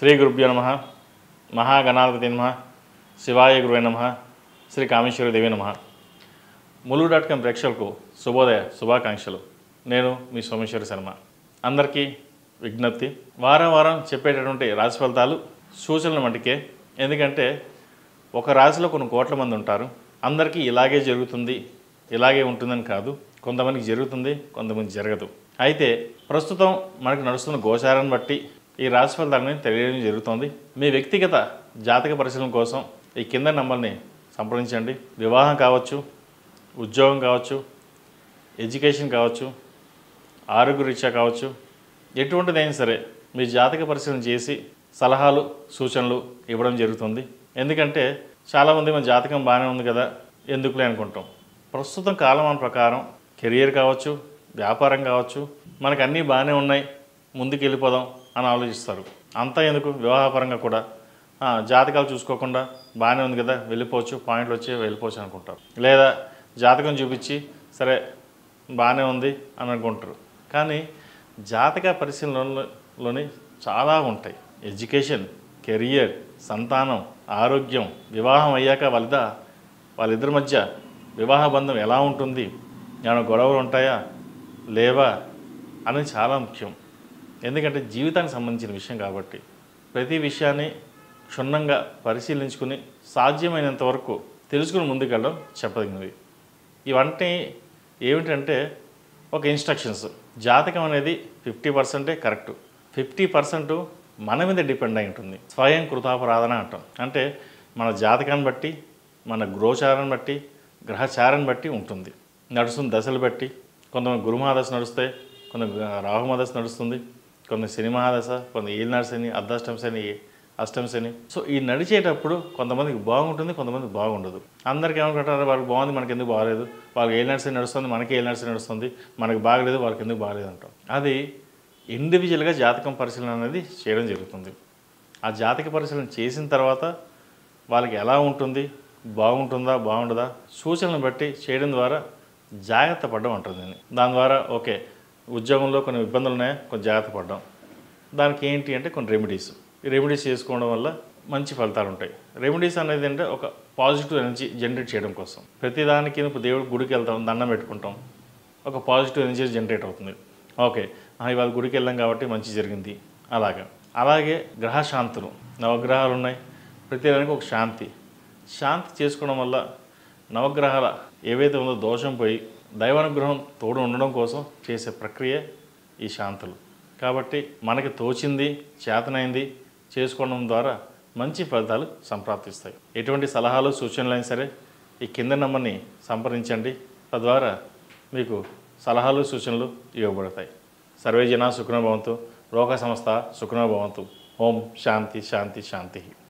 శ్రీ గురుభ్యో నమః మహాగణాధిపతి నమః శివాయ గురువే నమః శ్రీ కామేశ్వరి దేవి నమః ములుగు.com ప్రేక్షకులకు శుభోదయ శుభాకాంక్షలు. నేను మీ సోమేశ్వర శర్మ. అందరికీ విజ్ఞప్తి, వారం వారం చెప్పేటటువంటి రాశి ఫలితాలు సూచనల మటుకే. ఎందుకంటే ఒక రాశిలో కొన్ని కోట్ల మంది ఉంటారు. అందరికీ ఇలాగే జరుగుతుంది, ఇలాగే ఉంటుందని కాదు. కొంతమందికి జరుగుతుంది, కొంతమంది జరగదు. అయితే ప్రస్తుతం మనకు నడుస్తున్న గోచారాన్ని బట్టి ఈ రాశి ఫలితాలని తెలియడం జరుగుతుంది. మీ వ్యక్తిగత జాతక పరిశీలన కోసం ఈ కింద నంబర్ని సంప్రదించండి. వివాహం కావచ్చు, ఉద్యోగం కావచ్చు, ఎడ్యుకేషన్ కావచ్చు, ఆరోగ్య రీత్యా కావచ్చు, ఎటువంటిదైనా సరే మీ జాతక పరిశీలన చేసి సలహాలు సూచనలు ఇవ్వడం జరుగుతుంది. ఎందుకంటే చాలామంది మన జాతకం బాగానే ఉంది కదా ఎందుకులే అనుకుంటాం. ప్రస్తుతం కాలమాన ప్రకారం కెరియర్ కావచ్చు, వ్యాపారం కావచ్చు, మనకు అన్నీ బాగానే ఉన్నాయి, ముందుకు వెళ్ళిపోదాం అని ఆలోచిస్తారు. అంతా ఎందుకు, వివాహపరంగా కూడా జాతకాలు చూసుకోకుండా బాగానే ఉంది కదా వెళ్ళిపోవచ్చు, పాయింట్లు వచ్చి వెళ్ళిపోవచ్చు అనుకుంటారు. లేదా జాతకం చూపించి సరే బాగానే ఉంది అని అనుకుంటారు. కానీ జాతక పరిశీలనలోని చాలా ఉంటాయి. ఎడ్యుకేషన్, కెరియర్, సంతానం, ఆరోగ్యం, వివాహం అయ్యాక వాళ్ళిద్దరి మధ్య వివాహ బంధం ఎలా ఉంటుంది, ఏమైనా గొడవలు ఉంటాయా లేవా అనేది చాలా ముఖ్యం. ఎందుకంటే జీవితానికి సంబంధించిన విషయం కాబట్టి ప్రతి విషయాన్ని క్షుణ్ణంగా పరిశీలించుకుని సాధ్యమైనంత వరకు తెలుసుకుని ముందుకెళ్ళడం చెప్పదగినది. ఇవన్నీ ఏమిటంటే ఒక ఇన్స్ట్రక్షన్స్. జాతకం అనేది 50% కరెక్టు, 50% మన మీద డిపెండ్ అయి ఉంటుంది. స్వయం కృతాపరాధన అంటాం. అంటే మన జాతకాన్ని బట్టి, మన గోచారాన్ని బట్టి, గ్రహచారాన్ని బట్టి ఉంటుంది. నడుస్తున్న దశలు బట్టి కొంతమంది గురుమహాదశ నడుస్తాయి, కొంత రాహుమహాదశ నడుస్తుంది, కొంత శని మహాదశ, కొంత ఏలినాడు శని, అర్ధాష్టమ శని, అష్టమ శని. సో ఈ నడిచేటప్పుడు కొంతమందికి బాగుంటుంది, కొంతమందికి బాగుండదు. అందరికీ ఏమనుకుంటారు, వాళ్ళకి బాగుంది మనకి ఎందుకు బాగాలేదు, వాళ్ళకి ఏలినాడు శని నడుస్తుంది, మనకి ఏలినాడు శని నడుస్తుంది, మనకి బాగలేదు వాళ్ళకి ఎందుకు బాగలేదు అంటాం. అది ఇండివిజువల్గా జాతకం పరిశీలన అనేది చేయడం జరుగుతుంది. ఆ జాతక పరిశీలన చేసిన తర్వాత వాళ్ళకి ఎలా ఉంటుంది, బాగుంటుందా బాగుండదా సూచనలను బట్టి చేయడం ద్వారా జాగ్రత్త పడడం ఉంటుంది. దాని ద్వారా ఓకే ఉద్యోగంలో కొన్ని ఇబ్బందులు ఉన్నాయా, కొంచెం జాగ్రత్త పడ్డాం. దానికి ఏంటి అంటే కొన్ని రెమెడీస్. ఈ రెమెడీస్ చేసుకోవడం వల్ల మంచి ఫలితాలు ఉంటాయి. రెమెడీస్ అనేది అంటే ఒక పాజిటివ్ ఎనర్జీ జనరేట్ చేయడం కోసం. ప్రతిదానికి ఇప్పుడు దేవుడి గుడికి వెళ్తాం, దండం పెట్టుకుంటాం, ఒక పాజిటివ్ ఎనర్జీ జనరేట్ అవుతుంది. ఓకే ఇవాళ గుడికి వెళ్ళాం కాబట్టి మంచి జరిగింది. అలాగే గ్రహశాంతులు, నవగ్రహాలు ఉన్నాయి, ప్రతిదానికి ఒక శాంతి చేసుకోవడం వల్ల నవగ్రహాల ఏవైతే ఉందో దోషం పోయి దైవానుగ్రహం తోడు ఉండడం కోసం చేసే ప్రక్రియ ఈ శాంతులు. కాబట్టి మనకి తోచింది, చేతనైంది చేసుకోవడం ద్వారా మంచి ఫలితాలు సంప్రాప్తిస్తాయి. ఎటువంటి సలహాలు సూచనలు అయినా సరే ఈ కింద నంబర్ని సంప్రదించండి. తద్వారా మీకు సలహాలు సూచనలు ఇవ్వబడతాయి. సర్వే జనా సుఖినో భవంతు, లోక సమస్త సుఖినో భవంతు. ఓం శాంతి శాంతి శాంతి.